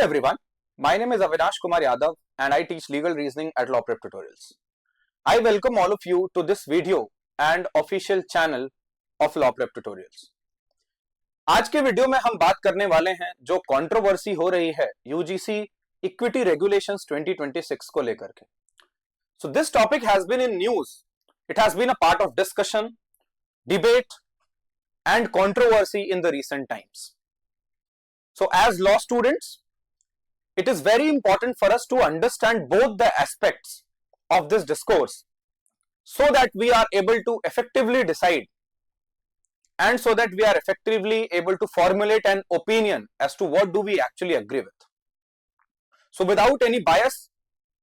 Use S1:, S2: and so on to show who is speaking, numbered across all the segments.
S1: everyone, my name is Avinash Kumar Yadav and I teach legal reasoning at Law Prep Tutorials. I welcome all of you to this video and official channel of Law Prep Tutorials. आज के video में हम बात करने वाले हैं जो controversy हो रही है यूजीसी इक्विटी रेगुलेशंस 2026 को लेकर के. So this topic has been in news. It has been a part of discussion, debate and controversy in the recent times. So as law students, it is very important for us to understand both the aspects of this discourse so that we are able to effectively decide and so that we are effectively able to formulate an opinion as to what do we actually agree with. So without any bias,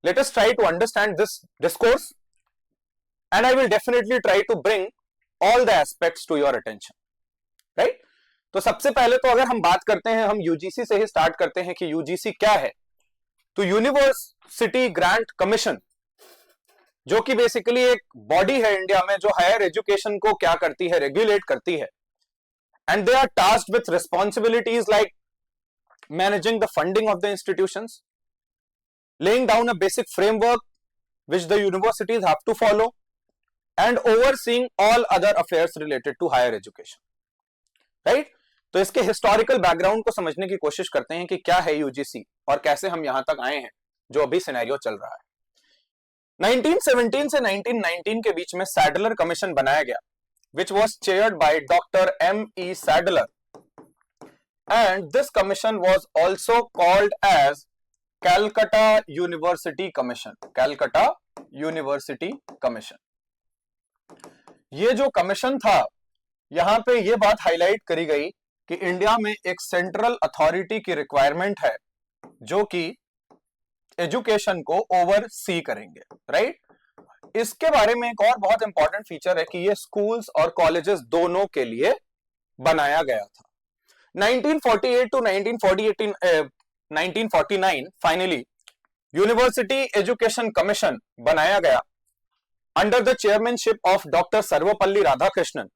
S1: let us try to understand this discourse and I will definitely try to bring all the aspects to your attention, right? तो सबसे पहले तो अगर हम बात करते हैं, हम यूजीसी से ही स्टार्ट करते हैं कि यूजीसी क्या है. तो यूनिवर्सिटी ग्रांट कमीशन जो कि बेसिकली एक बॉडी है इंडिया में जो हायर एजुकेशन को क्या करती है, रेगुलेट करती है. And they are tasked with responsibilities like managing the funding of the institutions, laying down a basic framework which the universities have to follow and overseeing all other affairs related to higher education, right? तो इसके historical background को समझने की कोशिश करते हैं कि क्या है यूजीसी और कैसे हम यहां तक आए हैं जो अभी सिनेरियो चल रहा है. 1917 से 1919 के बीच में सैडलर कमीशन बनाया गया which was chaired by Dr. M.E. Sadler and this commission was also called as Calcutta University Commission. Calcutta University Commission. ये जो कमीशन था यहां पे ये बात हाईलाइट करी गई कि इंडिया में एक सेंट्रल अथॉरिटी की रिक्वायरमेंट है जो कि एजुकेशन को ओवरसी करेंगे, राइट? इसके बारे में एक और बहुत इंपॉर्टेंट फीचर है कि ये स्कूल्स और कॉलेजेस दोनों के लिए बनाया गया था. 1948 to 1949 finally university education commission बनाया गया under the chairmanship of doctor Sarvepalli Radhakrishnan,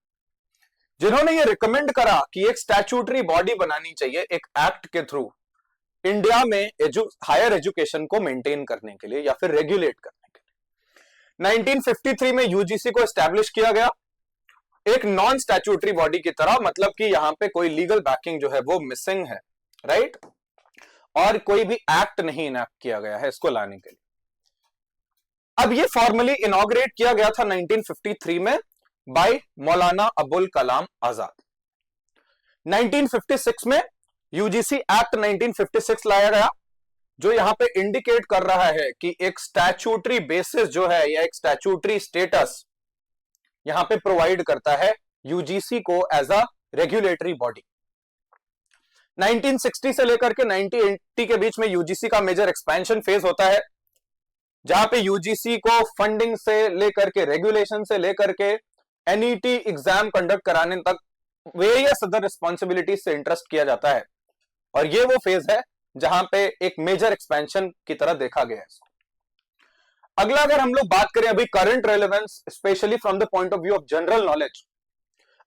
S1: जिन्होंने ये रिकमेंड करा कि एक स्टैट्यूटरी बॉडी बनानी चाहिए एक एक्ट के थ्रू इंडिया में हायर एजुकेशन को मेंटेन करने के लिए या फिर रेगुलेट करने के लिए. 1953 में यूजीसी को एस्टैब्लिश किया गया एक नॉन स्टैट्यूटरी बॉडी की तरह, मतलब कि यहां पे कोई लीगल बैकिंग जो है वो मिसिंग है, राइट? और कोई भी एक्ट नहीं इनैक्ट किया गया है इसको लाने के लिए. अब ये फॉर्मली इनॉग्रेट किया गया था 1953 में बाय मौलाना अबुल कलाम आजाद. 1956 में यूजीसी एक्ट 1956 लाया गया जो यहां पे इंडिकेट कर रहा है कि एक स्टैट्यूटरी बेसिस जो है या एक स्टैट्यूटरी स्टेटस यहां पे प्रोवाइड करता है यूजीसी को एज अ रेगुलेटरी बॉडी. 1960 से लेकर के 1980 के बीच में यूजीसी का मेजर एक्सपेंशन फेज होता है जहां पे यूजीसी को फंडिंग से लेकर के रेगुलेशन से लेकर के एनईटी एग्जाम कंडक्ट कराने तक वेरियस अदर रिस्पॉन्सिबिलिटीज से इंटरेस्ट किया जाता है और ये वो फेज है जहां पे एक मेजर एक्सपेंशन की तरह देखा गया है. अगला अगर हम लोग बात करें अभी current relevance specially from the point of view of general knowledge,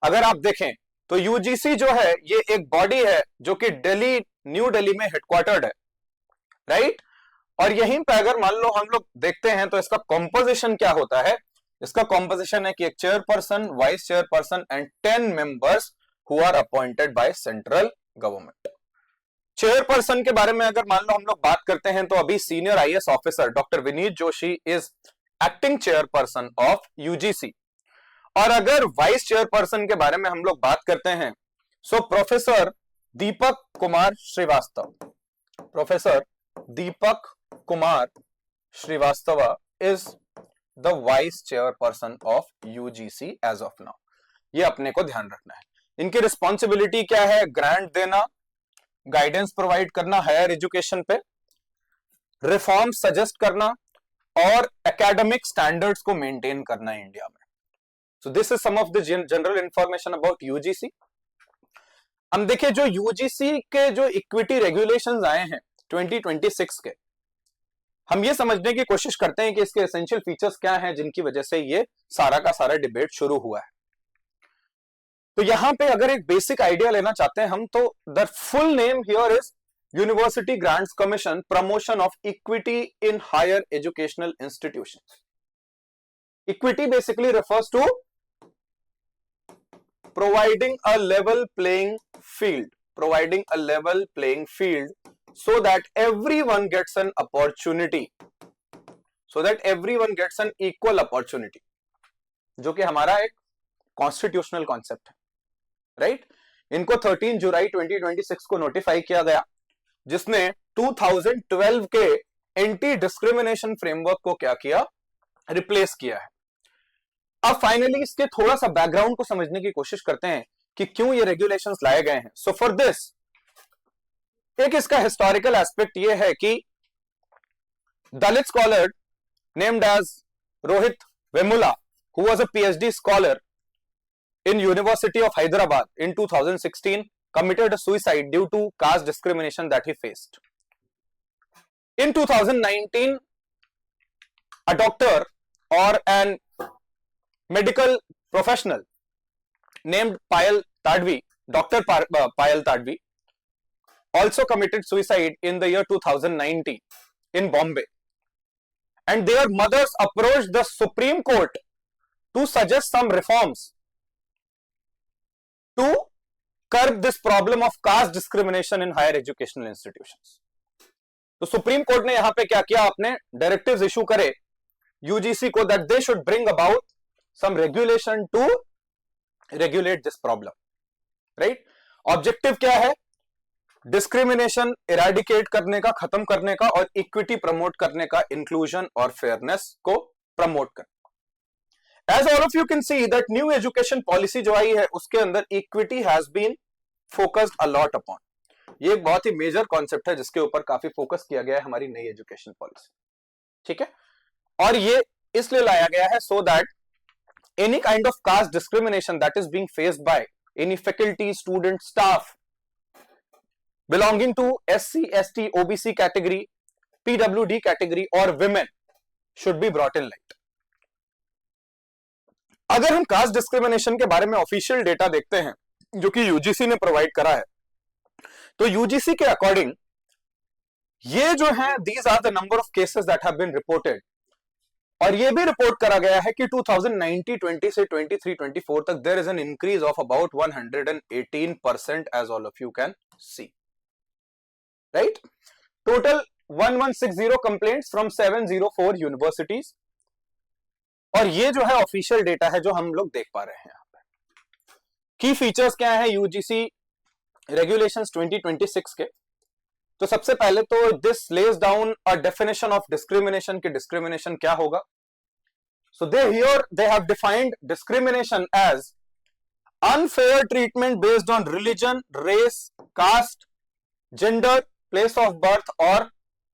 S1: अगर आप देखें तो यूजीसी जो है ये एक बॉडी है जो कि न्यू दिल्ली में हेडक्वार्टर्ड है, राइट? और यहीं पे अगर मान लो हम लोग देखते हैं तो इसका कॉम्पोजिशन क्या होता है. इसका कॉम्पोजिशन है कि एक chairperson, vice chairperson and 10 members who are appointed by central government. Chairperson के बारे में अगर मान लो हम लोग बात करते हैं तो अभी senior IAS officer doctor Vineet Joshi is acting chairperson of UGC. और अगर वाइस चेयरपर्सन के बारे में हम लोग बात करते हैं so professor Deepak Kumar Srivastava. Professor Deepak Kumar Srivastava is the vice chairperson of UGC as of now. ये अपने को ध्यान रखना है. इनकी रिस्पॉन्सिबिलिटी क्या है? ग्रांट देना, गाइडेंस प्रोवाइड करना हायर एजुकेशन पे, रिफॉर्म सजेस्ट करना और एकेडमिक स्टैंडर्ड्स को मेंटेन करना है इंडिया में. So this is some of the general information about UGC. हम देखिए जो यूजीसी के जो इक्विटी रेगुलेशंस आए हैं 2026 के, हम ये समझने की कोशिश करते हैं कि इसके एसेंशियल फीचर्स क्या हैं जिनकी वजह से ये सारा का सारा डिबेट शुरू हुआ है. तो यहां पे अगर एक बेसिक आइडिया लेना चाहते हैं हम तो the full name here is University Grants Commission promotion of equity in higher educational institutions. Equity basically refers to providing a level playing field, so that everyone gets an opportunity, an equal opportunity, जो कि हमारा एक constitutional concept है, right? इनको 13 जुलाई 2026 को notify किया गया, जिसने 2012 के एंटी डिस्क्रिमिनेशन फ्रेमवर्क को क्या किया, रिप्लेस किया है। अब फाइनली इसके थोड़ा सा बैकग्राउंड को समझने की कोशिश करते हैं कि क्यों ये रेगुलेशंस लाए गए हैं। सो फॉर दिस, एक इसका हिस्टोरिकल एस्पेक्ट ये है कि Dalit scholar named as Rohith Vemula, who was a PhD scholar in University of Hyderabad in 2016, committed a suicide due to caste discrimination that he faced. In 2019, a doctor or an medical professional named Payal Tadvi, Dr. Payal Tadvi, also committed suicide in the year 2019 in Bombay. And their mothers approached the Supreme Court to suggest some reforms to curb this problem of caste discrimination in higher educational institutions. तो supreme court ने यहां पे क्या किया, आपने directives issue करे UGC को that they should bring about some regulation to regulate this problem, right? Objective क्या है? डिस्क्रिमिनेशन इरेडिकेट करने का, खत्म करने का, और इक्विटी प्रमोट करने का, इंक्लूजन और फेयरनेस को प्रमोट करना। As all of you can see that new education policy जो आई है उसके अंदर equity has been focused a lot upon. ये एक बहुत ही मेजर कॉन्सेप्ट है जिसके ऊपर काफी फोकस किया गया है हमारी नई एजुकेशन पॉलिसी, ठीक है? और ये इसलिए लाया गया है so that any kind of caste discrimination that is being faced by any faculty, student, staff belonging to SC, ST, OBC category, PWD category or women should be brought in light. अगर हम caste discrimination के बारे में official data देखते हैं जो कि UGC ने प्रोवाइड करा है, तो यूजीसी के अकॉर्डिंग ये जो है these are the number of cases that have been reported, और ये भी रिपोर्ट करा गया है कि 2019-20 से 23-24 तक there is an increase of about 118% as all of you can see, right? Total 1160 complaints from 704 universities, और ये जो है ऑफिशियल डेटा है जो हम लोग देख पा रहे हैं यहाँ पे। की फीचर्स क्या है यूजीसी रेगुलेशंस 2026 के? तो सबसे पहले तो this lays down a definition of discrimination कि डिस्क्रिमिनेशन क्या होगा। So they have defined discrimination as unfair treatment based on religion, race, caste, gender, place of birth और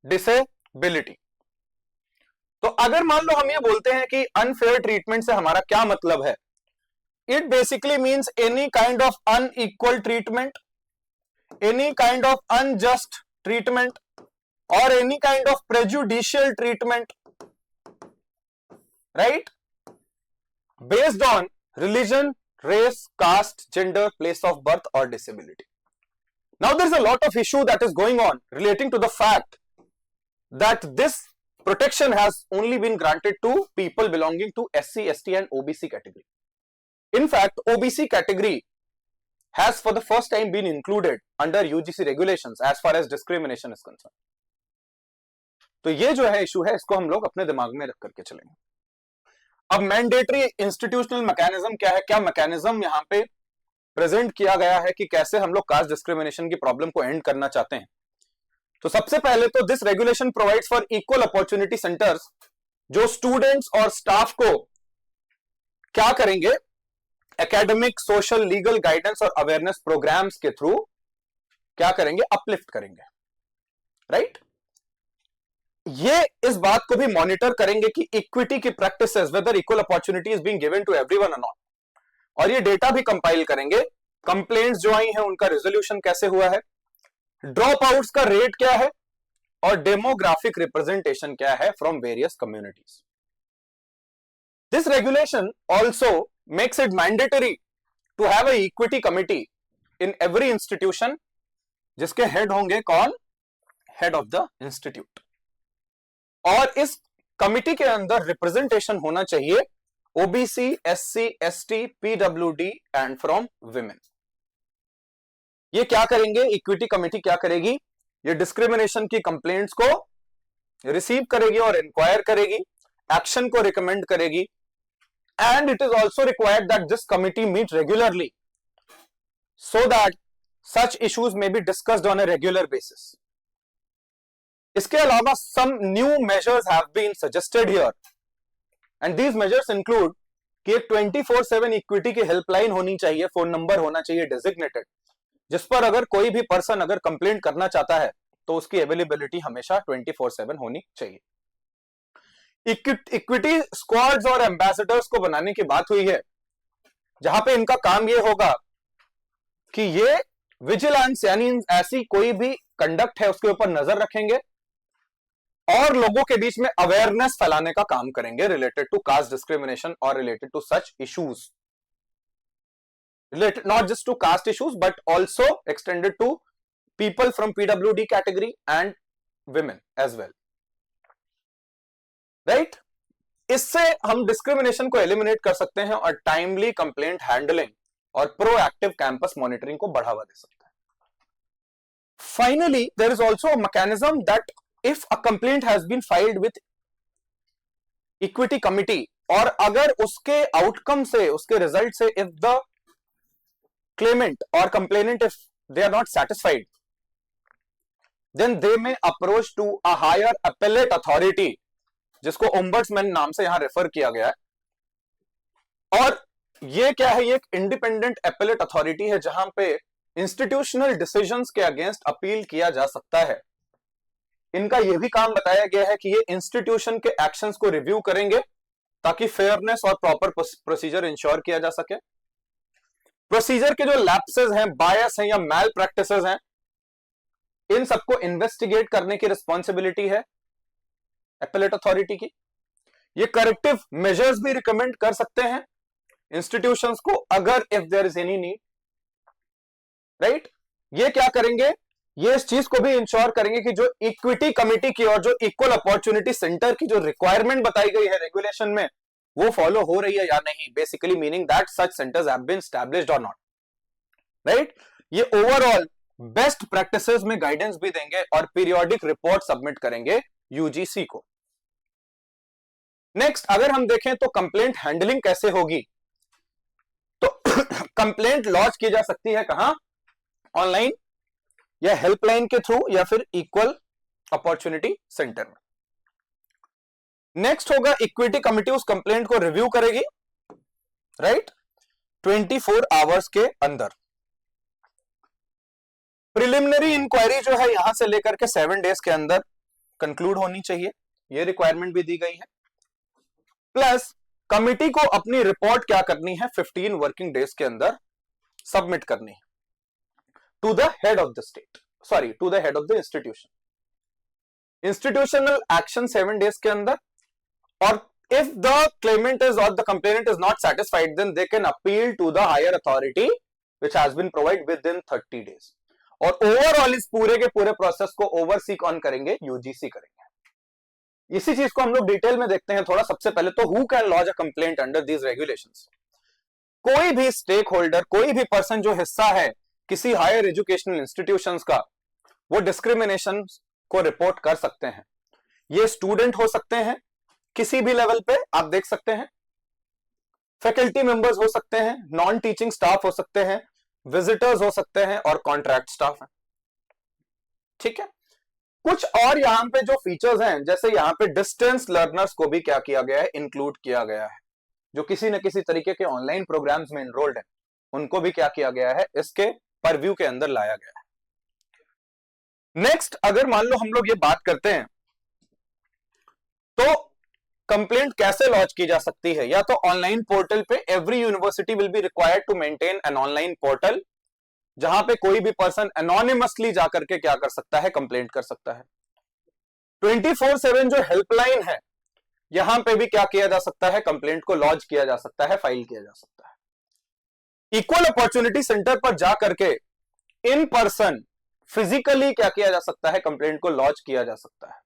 S1: डिसेबिलिटी। तो अगर मान लो हम ये बोलते हैं कि अनफेयर ट्रीटमेंट से हमारा क्या मतलब है, it basically means any kind of unequal treatment, any kind of unjust treatment और any kind of prejudicial treatment, right, based on religion, race, caste, gender, place of birth और disability. Now there is a lot of issue that is going on relating to the fact that this protection has only been granted to people belonging to SC, ST and OBC category. In fact, OBC category has for the first time been included under UGC regulations as far as discrimination is concerned. तो ये जो है issue है, इसको हम लोग अपने दिमाग में रख करके चलेंगे. अब मैंडेटरी इंस्टीट्यूशनल मैकेनिज्म क्या है, क्या मैकेनिज्म यहाँ पे प्रेजेंट किया गया है कि कैसे हम लोग कास्ट डिस्क्रिमिनेशन की प्रॉब्लम को एंड करना चाहते हैं. तो सबसे पहले तो this regulation provides for equal opportunity centres, जो स्टूडेंट्स और स्टाफ को क्या करेंगे, एकेडमिक, सोशल, लीगल गाइडेंस और अवेयरनेस प्रोग्राम्स के थ्रू क्या करेंगे, अपलिफ्ट करेंगे, राइट? ये इस बात को भी मॉनिटर करेंगे कि इक्विटी की practices, whether equal opportunity is being given to everyone और नॉट, और ये डेटा भी कंपाइल करेंगे, कंप्लेंट्स जो आई हैं उनका रेजोल्यूशन कैसे हुआ है, ड्रॉप आउट्स का रेट क्या है और डेमोग्राफिक रिप्रेजेंटेशन क्या है from various communities. This regulation also makes it mandatory to have a equity committee in every institution, जिसके हेड होंगे कौन, हेड ऑफ द इंस्टीट्यूट। और इस कमिटी के अंदर रिप्रेजेंटेशन होना चाहिए OBC, SC, ST, PWD and from women. ये क्या करेंगे, इक्विटी कमेटी क्या करेगी, ये डिस्क्रिमिनेशन की कंप्लेंट्स को रिसीव करेगी और इंक्वायर करेगी, एक्शन को रिकमेंड करेगी, and it is also required that this committee meet regularly so that such issues may be discussed on a regular basis. इसके अलावा some new measures have been suggested here and these measures include कि एक 24/7 equity की helpline होनी चाहिए, phone number होना चाहिए designated, जिस पर अगर कोई भी पर्सन अगर कंप्लेंट करना चाहता है तो उसकी अवेलेबिलिटी हमेशा 24/7 होनी चाहिए। इक्विटी स्क्वाड्स और एम्बेसडर्स को बनाने की बात हुई है, जहां पे इनका काम ये होगा कि ये विजिलेंस यानी ऐसी कोई भी कंडक्ट है उसके ऊपर नजर रखेंगे और लोगों के बीच में अवेयरनेस फैलाने का काम करेंगे रिलेटेड टू कास्ट डिस्क्रिमिनेशन और related to such issues, related not just to caste issues but also extended to people from PWD category and women as well, right? इससे हम डिस्क्रिमिनेशन को एलिमिनेट कर सकते हैं और टाइमली कंप्लेंट हैंडलिंग और proactive campus monitoring को बढ़ावा दे सकते हैं। Finally there is also a mechanism that if a complaint has been filed with equity committee और अगर उसके आउटकम से, उसके रिजल्ट से if the claimant or complainant if they are not satisfied then they may approach to a higher appellate authority जिसको ombudsman नाम से यहां रेफर किया गया है। और ये क्या है, ये एक इंडिपेंडेंट appellate अथॉरिटी है जहां पे इंस्टीट्यूशनल डिसीजंस के अगेंस्ट अपील किया जा सकता है। इनका यह भी काम बताया गया है कि ये इंस्टीट्यूशन के एक्शंस को रिव्यू करेंगे ताकि फेयरनेस और प्रॉपर प्रोसीजर इंश्योर किया जा सके। प्रोसीजर के जो लैप्सेस हैं, बायस हैं या मैल प्रैक्टिसेस हैं, इन सबको इन्वेस्टिगेट करने की रिस्पॉन्सिबिलिटी है एपेलेट अथॉरिटी की। ये करेक्टिव मेजर्स भी रिकमेंड कर सकते हैं इंस्टीट्यूशंस को अगर if there is any need, right. ये क्या करेंगे, ये इस चीज को भी इंश्योर करेंगे कि जो इक्विटी कमिटी की और जो इक्वल अपॉर्चुनिटी सेंटर की जो रिक्वायरमेंट बताई गई है रेगुलेशन में वो फॉलो हो रही है या नहीं, basically meaning that such centres have been established और नॉट, राइट। ये ओवरऑल बेस्ट प्रैक्टिसेस में गाइडेंस भी देंगे और पीरियोडिक रिपोर्ट सबमिट करेंगे यूजीसी को। नेक्स्ट अगर हम देखें तो कंप्लेंट हैंडलिंग कैसे होगी, तो कंप्लेंट लॉन्च की जा सकती है कहां, ऑनलाइन या हेल्पलाइन के थ्रू या फिर इक्वल अपॉर्चुनिटी सेंटर में। नेक्स्ट होगा इक्विटी कमिटी उस कंप्लेंट को रिव्यू करेगी, राइट, 24 आवर्स के अंदर। प्रिलिमिनरी इंक्वायरी जो है यहां से लेकर के 7 डेज के अंदर कंक्लूड होनी चाहिए, ये रिक्वायरमेंट भी दी गई है। प्लस कमिटी को अपनी रिपोर्ट क्या करनी है, 15 वर्किंग डेज के अंदर सबमिट करनी है to the head of the state, sorry to the head of the institution. Institutional action 7 days के अंदर, और if the claimant is or the complainant is not satisfied then they can appeal to the higher authority which has been provided within 30 days। और overall इस पूरे के पूरे process को oversee कौन करेंगे, यूजीसी करेंगे। इसी चीज को हम लोग डिटेल में देखते हैं थोड़ा। सबसे पहले तो who can launch a complaint under these regulations. कोई भी स्टेक होल्डर, कोई भी पर्सन जो हिस्सा है किसी हायर एजुकेशनल इंस्टीट्यूशंस का, वो डिस्क्रिमिनेशन को रिपोर्ट कर सकते हैं। ये स्टूडेंट हो सकते हैं किसी भी लेवल पे, आप देख सकते हैं फैकल्टी मेंबर्स हो सकते हैं, नॉन टीचिंग स्टाफ हो सकते हैं, विजिटर्स हो सकते हैं और कॉन्ट्रैक्ट स्टाफ है, ठीक है। कुछ और यहां पे जो फीचर्स हैं, जैसे यहां पे डिस्टेंस लर्नर्स को भी क्या किया गया है, इंक्लूड किया गया है, जो किसी न किसी तरीके के ऑनलाइन प्रोग्राम्स में एनरोल्ड है, उनको भी क्या किया गया है, इसके परव्यू के अंदर लाया गया है। नेक्स्ट अगर मान लो हम लोग ये बात करते हैं तो कंप्लेंट कैसे लॉन्च की जा सकती है, या तो ऑनलाइन पोर्टल पे। Every university will be required to maintain an online portal जहां पे कोई भी पर्सन एनोनिमसली जाकर के क्या कर सकता है, कंप्लेंट कर सकता है। 24/7 जो हेल्पलाइन है यहां पे भी क्या किया जा सकता है, कंप्लेंट को लॉन्च किया जा सकता है, फाइल किया जा सकता है। इक्वल अपॉर्चुनिटी सेंटर पर जाकर के इन पर्सन फिजिकली क्या किया जा सकता है, कंप्लेंट को लॉन्च किया जा सकता है।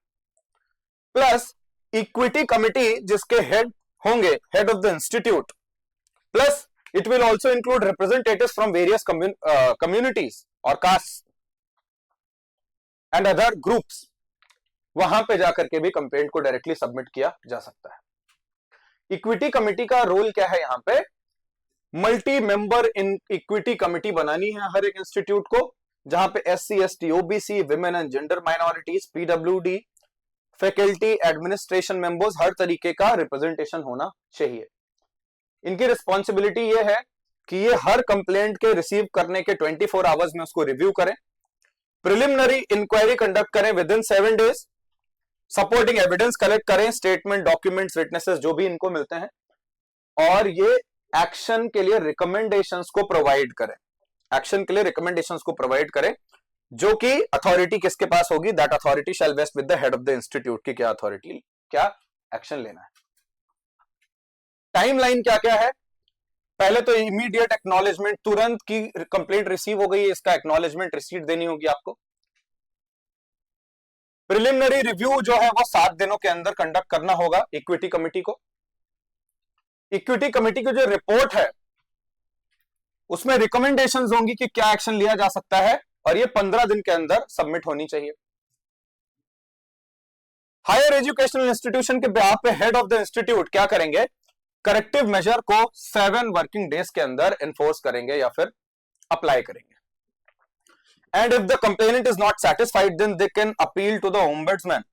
S1: प्लस इक्विटी कमिटी जिसके हेड होंगे head of the institute, plus it will also include representatives from various communities और कास्ट एंड अदर ग्रुप्स, वहां पे जाकर के भी कंप्लेंट को डायरेक्टली सबमिट किया जा सकता है। इक्विटी कमिटी का रोल क्या है, यहां पे multi member in equity committee बनानी है हर एक इंस्टीट्यूट को, जहां पे SC ST OBC women and gender minorities PWD faculty administration members हर तरीके का रिप्रेजेंटेशन होना चाहिए। इनकी रिस्पॉन्सिबिलिटी ये है कि ये हर कंप्लेंट के रिसीव करने के 24 आवर्स में उसको रिव्यू करें, प्रिलिमिनरी इंक्वायरी कंडक्ट करें with in 7 days, supporting evidence collect करें, स्टेटमेंट डॉक्यूमेंट्स विटनेसेस जो भी इनको मिलते हैं, और ये एक्शन के लिए रिकमेंडेशंस को प्रोवाइड करें, एक्शन के लिए रिकमेंडेशंस को प्रोवाइड करें, जो कि अथॉरिटी किसके पास होगी, that authority shall vest with the head of the institute की क्या अथॉरिटी क्या एक्शन लेना है। टाइमलाइन क्या क्या है, पहले तो इमीडिएट एक्नॉलेजमेंट, तुरंत की कंप्लेंट रिसीव हो गई है इसका एक्नॉलेजमेंट रिसीट देनी होगी आपको। प्रिलिमिनरी रिव्यू जो है वो 7 दिनों के अंदर कंडक्ट करना होगा इक्विटी कमिटी को। इक्विटी कमिटी की जो रिपोर्ट है उसमें रिकमेंडेशंस होंगी कि क्या एक्शन लिया जा सकता है, और ये 15 दिन के अंदर सबमिट होनी चाहिए। हायर एजुकेशनल इंस्टीट्यूशन के बिहाफ पे हेड ऑफ द इंस्टीट्यूट क्या करेंगे, करेक्टिव मेजर को 7 वर्किंग डेज के अंदर एनफोर्स करेंगे या फिर अप्लाई करेंगे। And if the complainant is not satisfied then they can appeal to the ombudsman,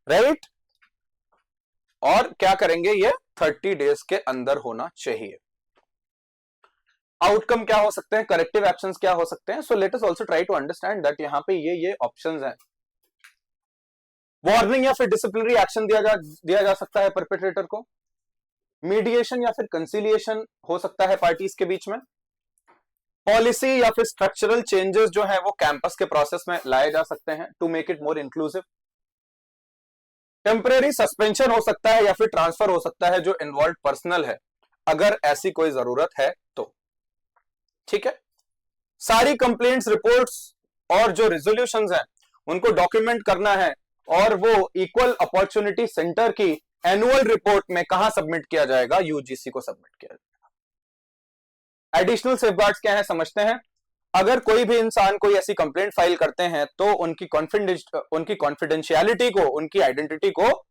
S1: right. और क्या करेंगे, ये 30 डेज के अंदर होना चाहिए। आउटकम क्या हो सकते हैं, करेक्टिव एक्शंस क्या हो सकते हैं, so let us also try to understand that यहां पे ये ऑप्शंस हैं। वार्निंग या फिर डिसिप्लिनरी एक्शन दिया जा सकता है परपेट्रेटर को, मीडिएशन या फिर कंसिलिएशन हो सकता है पार्टीज के बीच में, पॉलिसी या फिर स्ट्रक्चरल चेंजेस जो है वो कैंपस के प्रोसेस में लाए जा सकते हैं to make it more inclusive, temporary suspension हो सकता है या फिर ट्रांसफर हो सकता है जो इन्वॉल्व पर्सनल है, अगर ऐसी कोई जरूरत है तो, ठीक है। सारी कंप्लेंट्स, रिपोर्ट्स और जो रेजोल्यूशंस हैं उनको डॉक्यूमेंट करना है, और वो इक्वल अपॉर्चुनिटी सेंटर की एनुअल रिपोर्ट में कहां सबमिट किया जाएगा, यूजीसी को सबमिट किया जाएगा। एडिशनल सेफगार्ड्स क्या है समझते हैं। अगर कोई भी इंसान कोई ऐसी कंप्लेंट फाइल करते हैं तो उनकी कॉन्फिडेंशियलिटी को, उनकी आइडेंटिटी को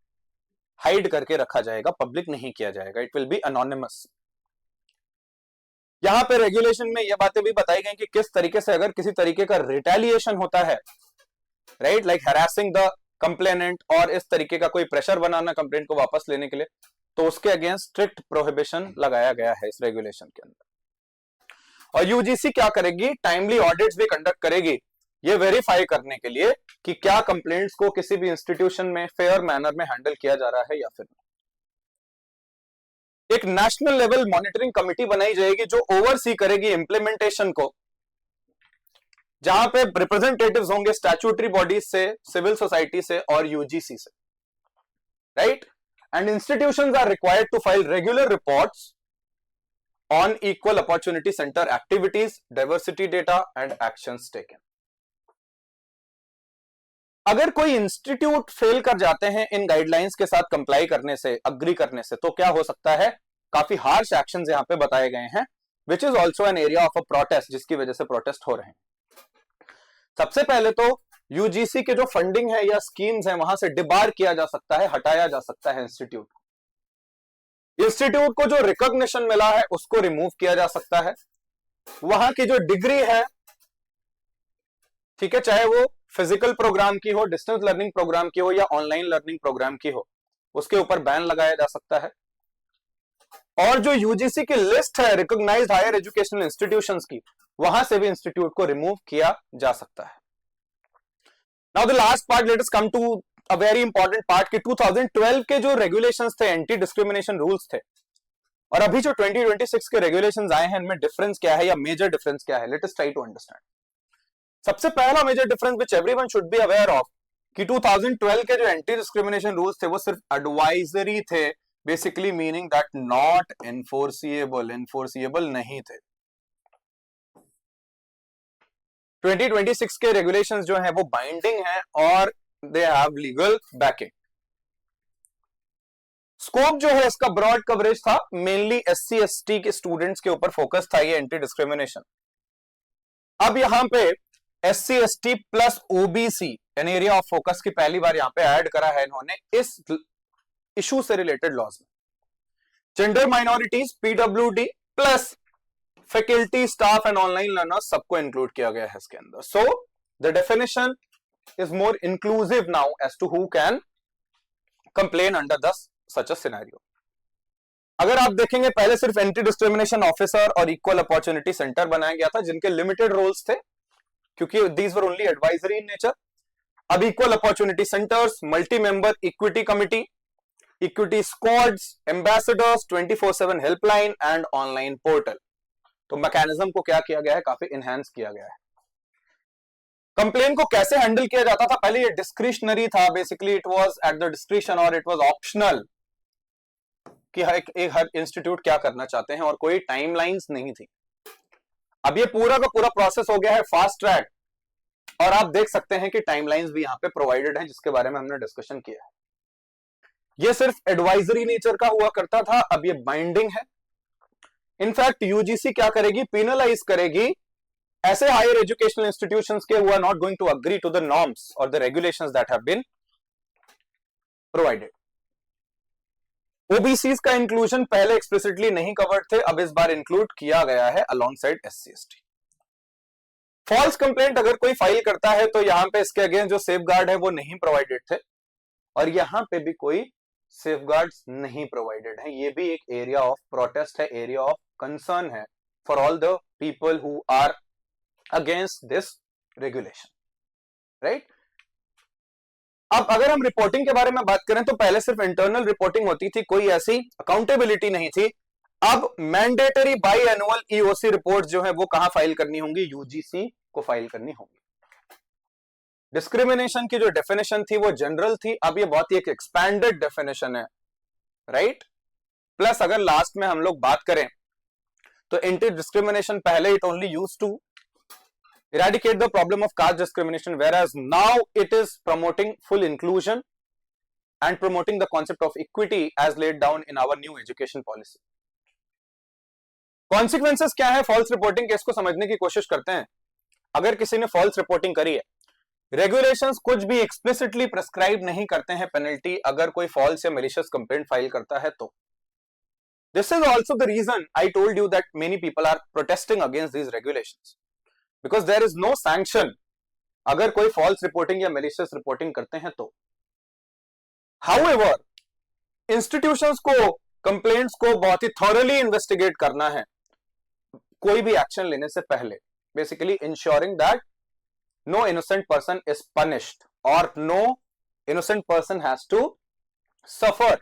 S1: हाइड करके रखा जाएगा, पब्लिक नहीं किया जाएगा, इट विल बी अनोनिमस। यहां पे रेगुलेशन में ये बातें भी बताई गई कि किस तरीके से अगर किसी तरीके का रिटेलिएशन होता है, right, like harassing the complainant, और इस तरीके का कोई प्रेशर बनाना कंप्लेंट को वापस लेने के लिए, तो उसके अगेंस्ट स्ट्रिक्ट प्रोहिबिशन लगाया गया है इस रेगुलेशन के अंदर। और यूजीसी क्या करेगी, टाइमली ऑडिट्स भी कंडक्ट करेगी, ये वेरीफाई करने के लिए कि क्या कंप्लेंट्स को किसी भी इंस्टीट्यूशन में फेयर मैनर में हैंडल किया जा रहा है या फिर नहीं। एक नेशनल लेवल मॉनिटरिंग कमिटी बनाई जाएगी जो ओवरसी करेगी इंप्लीमेंटेशन को, जहां पे रिप्रेजेंटेटिव्स होंगे स्टैट्यूटरी बॉडीज से, सिविल सोसाइटी से और यूजीसी से, right. And institutions are required to file regular reports on equal opportunity centre activities, diversity data and actions taken. अगर कोई इंस्टीट्यूट फेल कर जाते हैं इन गाइडलाइंस के साथ कंप्लाई करने से, अग्री करने से, तो क्या हो सकता है, काफी हार्श एक्शंस यहां पे बताए गए हैं, which is also an area of a protest, जिसकी वजह से प्रोटेस्ट हो रहे हैं। सबसे पहले तो यूजीसी के जो फंडिंग है या स्कीम्स है वहां से डिबार किया जा सकता है, हटाया जा सकता है इंस्टीट्यूट को। इंस्टीट्यूट को जो रिकॉग्निशन मिला है उसको रिमूव किया जा सकता है। वहां की जो डिग्री है, ठीक है, चाहे वो फिजिकल प्रोग्राम की हो, डिस्टेंस लर्निंग प्रोग्राम की हो या ऑनलाइन लर्निंग प्रोग्राम की हो, उसके ऊपर बैन लगाया जा सकता है। और जो यूजीसी की लिस्ट है रिकॉग्नाइज्ड हायर एजुकेशनल इंस्टीट्यूशंस की, वहां से भी इंस्टीट्यूट को रिमूव किया जा सकता है। Now the last part, let us come to a very important part कि 2012 के जो रेगुलेशंस थे, एंटी डिस्क्रिमिनेशन रूल्स थे, और अभी जो 2026 के रेगुलेशंस आए हैं, इनमें डिफरेंस क्या है या मेजर डिफरेंस क्या है, let us try to understand. सबसे पहला major difference which everyone should be aware of कि 2012 के जो एंटी डिस्क्रिमिनेशन रूल्स थे वो सिर्फ एडवाइजरी थे, basically meaning that not enforceable, enforceable नहीं थे। 2026 के रेगुलेशंस जो हैं वो बाइंडिंग हैं और they have legal backing. Scope जो है इसका ब्रॉड कवरेज था, मेनली SC ST के स्टूडेंट्स के ऊपर फोकस था ये एंटी डिस्क्रिमिनेशन। अब यहां पे SC ST प्लस OBC यानी एरिया ऑफ फोकस की पहली बार यहां पे ऐड करा है इन्होंने इस इशू से रिलेटेड लॉज में। Gender minorities, PWD plus faculty, staff and online learners सबको इंक्लूड किया गया है इसके अंदर। So the definition is more inclusive now as to who can complain under the such a scenario. अगर आप देखेंगे पहले सिर्फ एंटी डिस्क्रिमिनेशन ऑफिसर और इक्वल अपॉर्चुनिटी सेंटर बनाया गया था जिनके लिमिटेड रोल्स थे क्योंकि these were only advisory in nature. अब equal opportunity centres, multi member equity committee, equity squads, ambassadors, 24/7 helpline and online portal. तो मैकेनिज्म को क्या किया गया है, काफी इनहेंस किया गया है। कंप्लेन को कैसे हैंडल किया जाता था, पहले ये डिस्क्रिशनरी था, basically it was at the discretion और इट वाज ऑप्शनल कि हर इंस्टीट्यूट क्या करना चाहते हैं और कोई टाइमलाइंस नहीं थी। अब ये पूरा का पूरा प्रोसेस हो गया है फास्ट ट्रैक और आप देख सकते हैं कि टाइमलाइंस भी यहां पे प्रोवाइडेड हैं जिसके बारे में हमने डिस्कशन किया है। ये सिर्फ एडवाइजरी नेचर का हुआ करता था, अब ये बाइंडिंग है। इनफैक्ट यूजीसी क्या करेगी, पेनलाइज करेगी ऐसे हायर एजुकेशनल इंस्टीट्यूशंस के who are not going to agree to the norms और the regulations that have been provided. OBCs का इंक्लूजन पहले एक्सप्लिसिटली नहीं कवर्ड थे, अब इस बार इंक्लूड किया गया है alongside SC ST। False complaint अगर कोई फाइल करता है तो यहां पे इसके अगेंस्ट जो सेफगार्ड है वो नहीं प्रोवाइडेड थे और यहां पे भी कोई सेफगार्ड्स नहीं प्रोवाइडेड है। ये भी एक एरिया ऑफ प्रोटेस्ट है, एरिया ऑफ कंसर्न है for all the people who are against this regulation, right. अब अगर हम रिपोर्टिंग के बारे में बात करें तो पहले सिर्फ इंटरनल रिपोर्टिंग होती थी, कोई ऐसी अकाउंटेबिलिटी नहीं थी। अब mandatory by annual EOC report जो है वो कहां फाइल करनी होंगी, यूजीसी को फाइल करनी होंगी। डिस्क्रिमिनेशन की जो डेफिनेशन थी वो जनरल थी, अब ये बहुत ही एक एक्सपैंडेड डेफिनेशन है, राइट। प्लस अगर लास्ट में हम लोग बात करें तो एंटी डिस्क्रिमिनेशन पहले it only used to eradicate the problem of caste discrimination, whereas now it is promoting full inclusion and promoting the concept of equity as laid down in our new education policy. Consequences क्या है false reporting के, इसको समझने की कोशिश करते हैं। अगर किसी ने false reporting करी है, regulations कुछ भी explicitly prescribe नहीं करते हैं penalty अगर कोई false या malicious complaint फाइल करता है तो। This is also the reason I told you that many people are protesting against these regulations. Because there is no sanction अगर कोई false reporting या malicious reporting करते हैं तो। However, institutions को complaints को बहुत ही thoroughly investigate करना है कोई भी action लेने से पहले, basically ensuring that no innocent person is punished or no innocent person has to suffer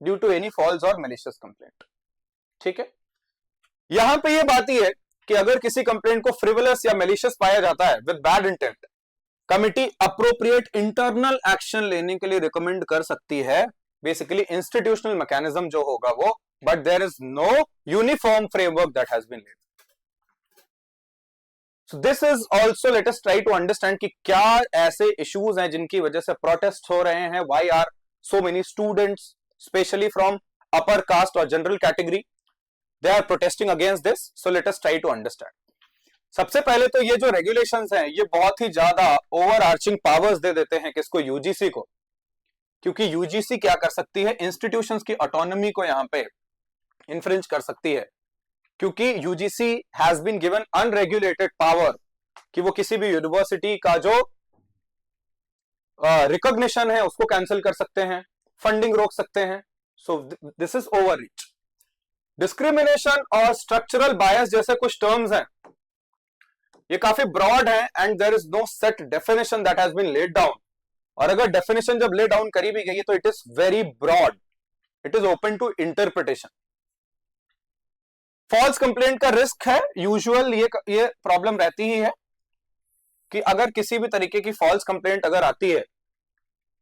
S1: due to any false or malicious complaint। ठीक है, यहां पे ये बात ही है कि अगर किसी कंप्लेंट को फ्रिवलस या मैलिशियस पाया जाता है with bad intent, committee appropriate internal action लेने के लिए रिकमेंड कर सकती है, बेसिकली इंस्टीट्यूशनल मैकेनिज्म जो होगा वो, but there is no uniform framework that has been laid. So this is also, let us try to understand कि क्या ऐसे इश्यूज हैं जिनकी वजह से प्रोटेस्ट हो रहे हैं, why are so many students specially from upper caste और general category they are protesting against this, so let us try to understand। सबसे पहले तो ये जो regulations हैं ये बहुत ही ज्यादा overarching powers दे देते हैं किसको, यूजीसी को, क्योंकि यूजीसी क्या कर सकती है, इंस्टीट्यूशंस की ऑटोनॉमी को यहाँ पे इन्फ्रिंज कर सकती है, क्योंकि UGC has been given unregulated power कि वो किसी भी यूनिवर्सिटी का जो रिकॉग्निशन है उसको कैंसिल कर सकते हैं, फंडिंग रोक सकते हैं। So this is overreach. Discrimination और स्ट्रक्चरल बायस जैसे कुछ टर्म्स हैं, ये काफी ब्रॉड है and there is no set definition that has been laid down, और अगर डेफिनेशन जब ले डाउन करी भी गई है तो it is very broad, it is open to interpretation. False complaint का रिस्क है, यूजुअल ये प्रॉब्लम रहती ही है कि अगर किसी भी तरीके की फॉल्स कंप्लेंट अगर आती है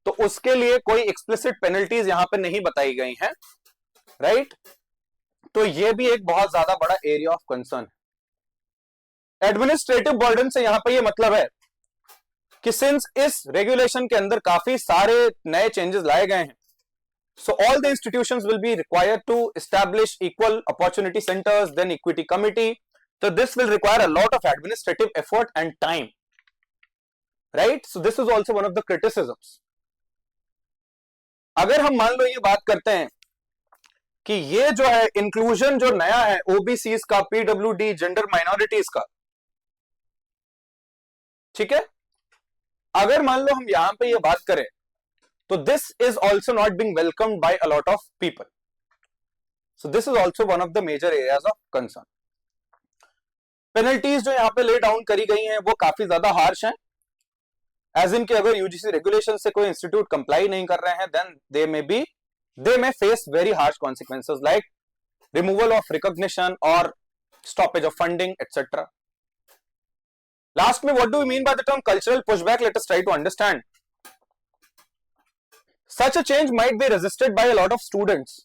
S1: तो उसके लिए कोई एक्सप्लिसिट पेनल्टीज यहां पे नहीं बताई गई हैं, राइट। तो ये भी एक बहुत ज्यादा बड़ा एरिया ऑफ कंसर्न है। एडमिनिस्ट्रेटिव बर्डन से यहां पर यह मतलब है कि सिंस इस रेगुलेशन के अंदर काफी सारे नए चेंजेस लाए गए हैं, so all the institutions will be required to establish equal opportunity centers, then equity committee. So this will require a lot of administrative effort and time, right? So this is also one of the criticisms. अगर हम मान लो ये बात करते हैं कि ये जो है इंक्लूजन जो नया है ओबीसीज का, पीडब्ल्यूडी, जेंडर माइनॉरिटीज का, ठीक है, अगर मान लो हम यहां पे ये बात करें तो this is also not being welcomed by a lot of people. So this is also one of the major areas of concern. Penalties जो यहां पे ले डाउन करी गई हैं वो काफी ज्यादा हार्श हैं, एज इन कि अगर यूजीसी रेगुलेशन से कोई इंस्टीट्यूट कंप्लाई नहीं कर रहे हैं then they may face very harsh consequences like removal of recognition or stoppage of funding, etc. Last में, what do we mean by the term cultural pushback? Let us try to understand. Such a change might be resisted by a lot of students,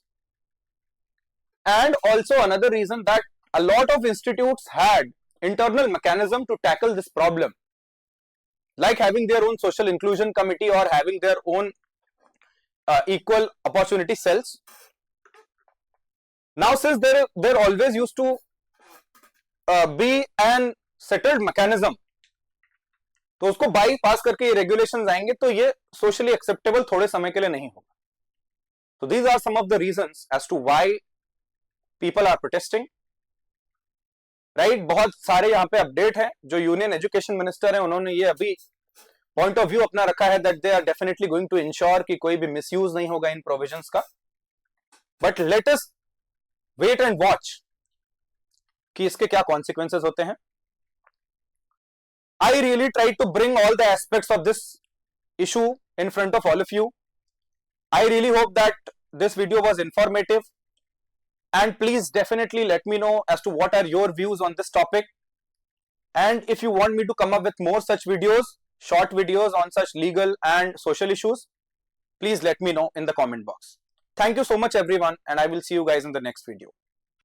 S1: and also another reason that a lot of institutes had internal mechanism to tackle this problem, like having their own social inclusion committee or having their own equal opportunity cells. Now since there always used to be an settled mechanism, तो उसको by पास करके ये regulations आएंगे तो ये socially acceptable थोड़े समय के लिए नहीं होगा. तो these are some of the reasons as to why people are protesting, right. बहुत सारे यहाँ पे अपडेट है. जो यूनियन एजुकेशन मिनिस्टर है उन्होंने ये अभी पॉइंट ऑफ व्यू अपना रखा है that they are definitely going to ensure कि कोई भी मिसयूज नहीं होगा इन प्रोविजंस का. But let us wait and watch कि इसके क्या कॉन्सिक्वेंसेस होते हैं. I really tried to bring all the aspects of this issue in front of all of you. I really hope that this video was informative, and please definitely let me know as to what are your views on this topic. And if you want me to come up with more such videos, short videos on such legal and social issues, please let me know in the comment box. Thank you so much everyone, and I will see you guys in the next video.